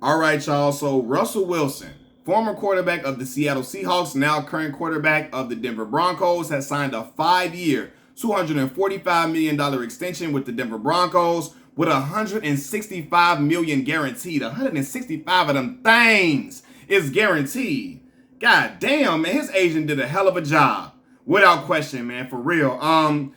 All right, y'all. So Russell Wilson, former quarterback of the Seattle Seahawks, now current quarterback of the Denver Broncos, has signed a 5-year, $245 million extension with the Denver Broncos with $165 million guaranteed. 165 of them things is guaranteed. God damn, man, his agent did a hell of a job. Without question, man, for real.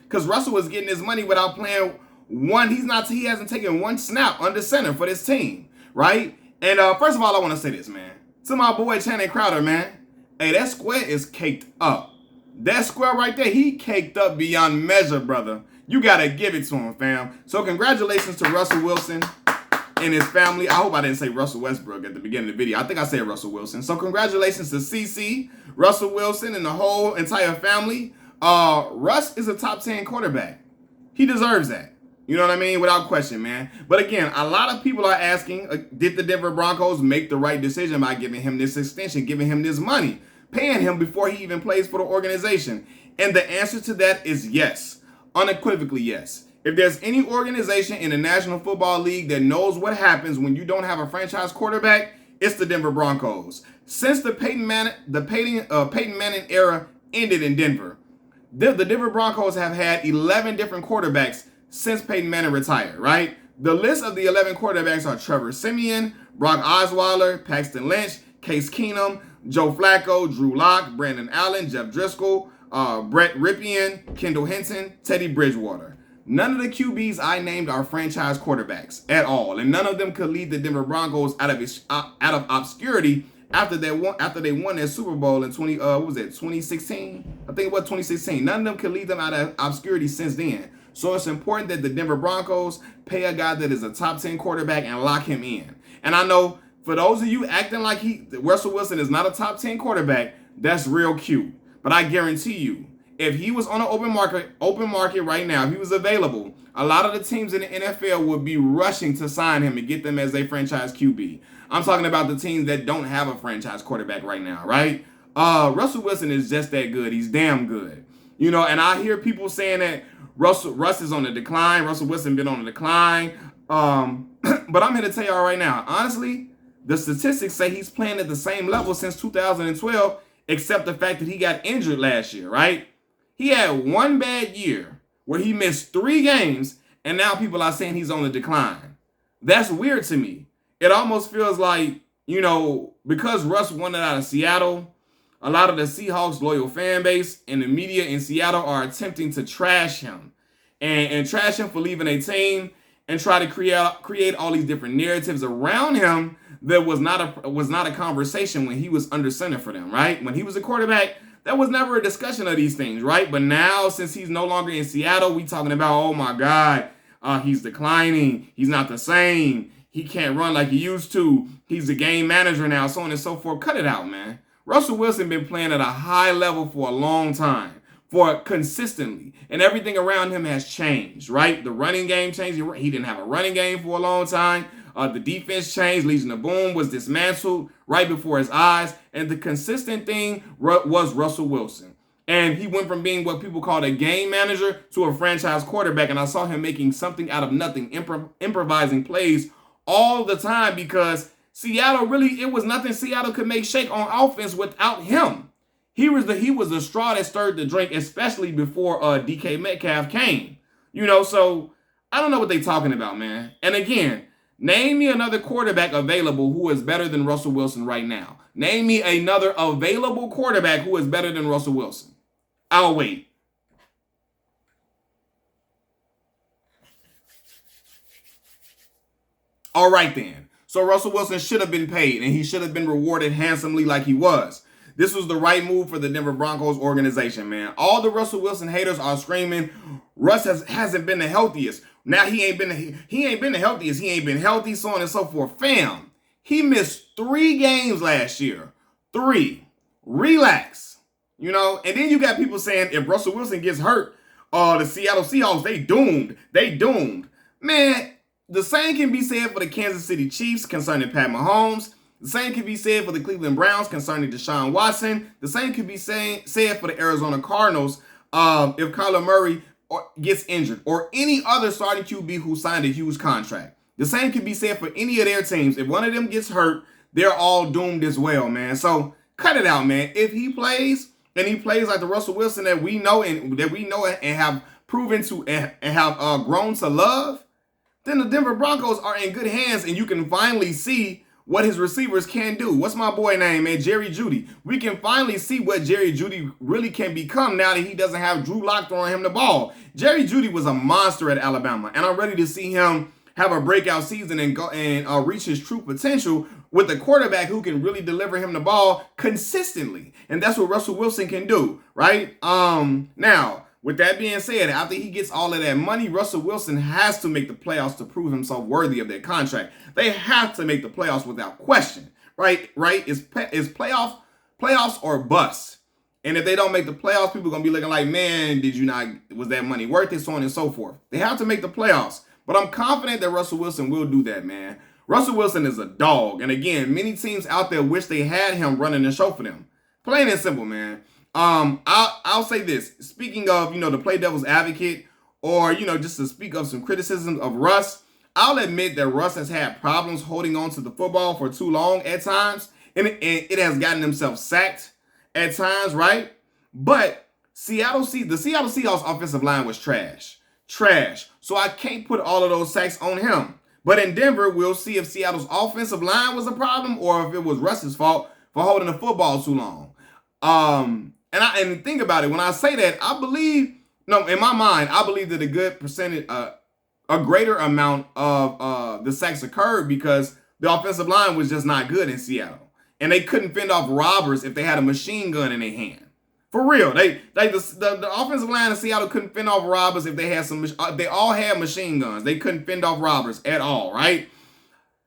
Because Russell was getting his money without playing one. He hasn't taken one snap under center for this team, right? And first of all, I want to say this, man. To my boy Channing Crowder, man. Hey, that square is caked up. That square right there, he caked up beyond measure, brother. You gotta give it to him, fam. So congratulations to Russell Wilson and his family. I hope I didn't say Russell Westbrook at the beginning of the video. I think I said Russell Wilson. So congratulations to CC, Russell Wilson, and the whole entire family. Russ is a top 10 quarterback. He deserves that. You know what I mean? Without question, man. But again, a lot of people are asking, did the Denver Broncos make the right decision by giving him this extension, giving him this money, paying him before he even plays for the organization? And the answer to that is yes. Unequivocally yes. If there's any organization in the National Football League that knows what happens when you don't have a franchise quarterback, it's the Denver Broncos. Since the Peyton Manning era ended in Denver, the Denver Broncos have had 11 different quarterbacks since Peyton Manning retired, right? The list of the 11 quarterbacks are Trevor Siemian, Brock Osweiler, Paxton Lynch, Case Keenum, Joe Flacco, Drew Lock, Brandon Allen, Jeff Driscoll, Brett Ripien, Kendall Hinton, Teddy Bridgewater. None of the QBs I named are franchise quarterbacks at all, and none of them could lead the Denver Broncos out of obscurity after they won their Super Bowl in 2016? I think it was 2016. None of them could lead them out of obscurity since then. So it's important that the Denver Broncos pay a guy that is a top 10 quarterback and lock him in. And I know for those of you acting like Russell Wilson is not a top 10 quarterback, that's real cute. But I guarantee you, if he was on an open market right now, if he was available, a lot of the teams in the NFL would be rushing to sign him and get them as a franchise QB. I'm talking about the teams that don't have a franchise quarterback right now, right? Russell Wilson is just that good. He's damn good. You know, and I hear people saying that Russ is on the decline. Russell Wilson been on the decline. But I'm here to tell y'all right now, honestly, the statistics say he's playing at the same level since 2012, except the fact that he got injured last year, right? He had one bad year where he missed 3 games, and now people are saying he's on the decline. That's weird to me. It almost feels like, you know, because Russ won it out of Seattle, a lot of the Seahawks loyal fan base and the media in Seattle are attempting to trash him and trash him for leaving a team and try to create all these different narratives around him that was not a conversation when he was under center for them, right? When he was a quarterback, there was never a discussion of these things, right? But now, since he's no longer in Seattle, we talking about, oh my God, he's declining. He's not the same. He can't run like he used to. He's the game manager now, so on and so forth. Cut it out, man. Russell Wilson been playing at a high level for a long time, for consistently, and everything around him has changed, right? The running game changed. He didn't have a running game for a long time. The defense changed. Legion of Boom was dismantled right before his eyes, and the consistent thing was Russell Wilson. And he went from being what people called a game manager to a franchise quarterback, and I saw him making something out of nothing, improvising plays all the time because Seattle really, it was nothing Seattle could make shake on offense without him. He was the straw that stirred the drink, especially before DK Metcalf came. You know, so I don't know what they're talking about, man. And again, name me another quarterback available who is better than Russell Wilson right now. Name me another available quarterback who is better than Russell Wilson. I'll wait. All right then. So Russell Wilson should have been paid, and he should have been rewarded handsomely like he was. This was the right move for the Denver Broncos organization, man. All the Russell Wilson haters are screaming, Russ hasn't been the healthiest. Now he ain't been the healthiest. He ain't been healthy, so on and so forth. Fam, he missed 3 games last year. 3. Relax. You know, and then you got people saying if Russell Wilson gets hurt, the Seattle Seahawks, they doomed. They doomed. Man, the same can be said for the Kansas City Chiefs concerning Pat Mahomes. The same can be said for the Cleveland Browns concerning Deshaun Watson. The same could be said for the Arizona Cardinals if Kyler Murray gets injured or any other starting QB who signed a huge contract. The same can be said for any of their teams. If one of them gets hurt, they're all doomed as well, man. So cut it out, man. If he plays and he plays like the Russell Wilson that we know and have proven to and have grown to love, then the Denver Broncos are in good hands, and you can finally see what his receivers can do. What's my boy name, man? Jerry Jeudy. We can finally see what Jerry Jeudy really can become now that he doesn't have Drew Lock throwing him the ball. Jerry Jeudy was a monster at Alabama, and I'm ready to see him have a breakout season and go and reach his true potential with a quarterback who can really deliver him the ball consistently. And that's what Russell Wilson can do, right? Now, with that being said, after he gets all of that money, Russell Wilson has to make the playoffs to prove himself worthy of that contract. They have to make the playoffs without question, right? It's playoffs or bust. And if they don't make the playoffs, people are going to be looking like, man, was that money worth it, so on and so forth. They have to make the playoffs. But I'm confident that Russell Wilson will do that, man. Russell Wilson is a dog. And again, many teams out there wish they had him running the show for them. Plain and simple, man. I'll say this. Speaking of, to play devil's advocate or, just to speak of some criticisms of Russ, I'll admit that Russ has had problems holding on to the football for too long at times. And it has gotten himself sacked at times, right? But the Seattle Seahawks offensive line was trash. So I can't put all of those sacks on him. But in Denver, we'll see if Seattle's offensive line was a problem or if it was Russ's fault for holding the football too long. And think about it. When I say that, in my mind, I believe that a good percentage, a greater amount of the sacks occurred because the offensive line was just not good in Seattle. And they couldn't fend off robbers if they had a machine gun in their hand. For real, the offensive line in Seattle couldn't fend off robbers if they had they all had machine guns. They couldn't fend off robbers at all, right?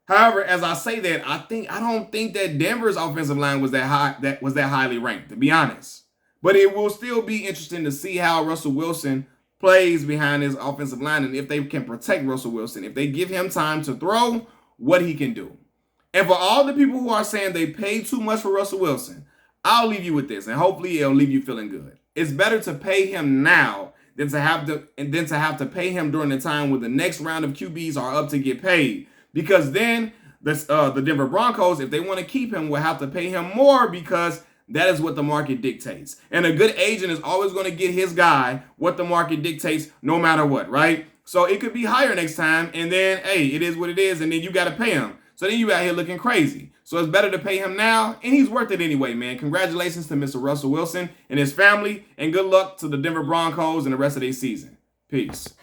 However, as I say that, I don't think that Denver's offensive line was that highly ranked, to be honest. But it will still be interesting to see how Russell Wilson plays behind his offensive line and if they can protect Russell Wilson, if they give him time to throw, what he can do. And for all the people who are saying they paid too much for Russell Wilson, I'll leave you with this, and hopefully it'll leave you feeling good. It's better to pay him now than to have to pay him during the time when the next round of QBs are up to get paid. Because then the Denver Broncos, if they want to keep him, will have to pay him more because that is what the market dictates. And a good agent is always going to get his guy what the market dictates no matter what, right? So it could be higher next time, and then, hey, it is what it is, and then you got to pay him. So then you out here looking crazy. So it's better to pay him now, and he's worth it anyway, man. Congratulations to Mr. Russell Wilson and his family, and good luck to the Denver Broncos and the rest of their season. Peace.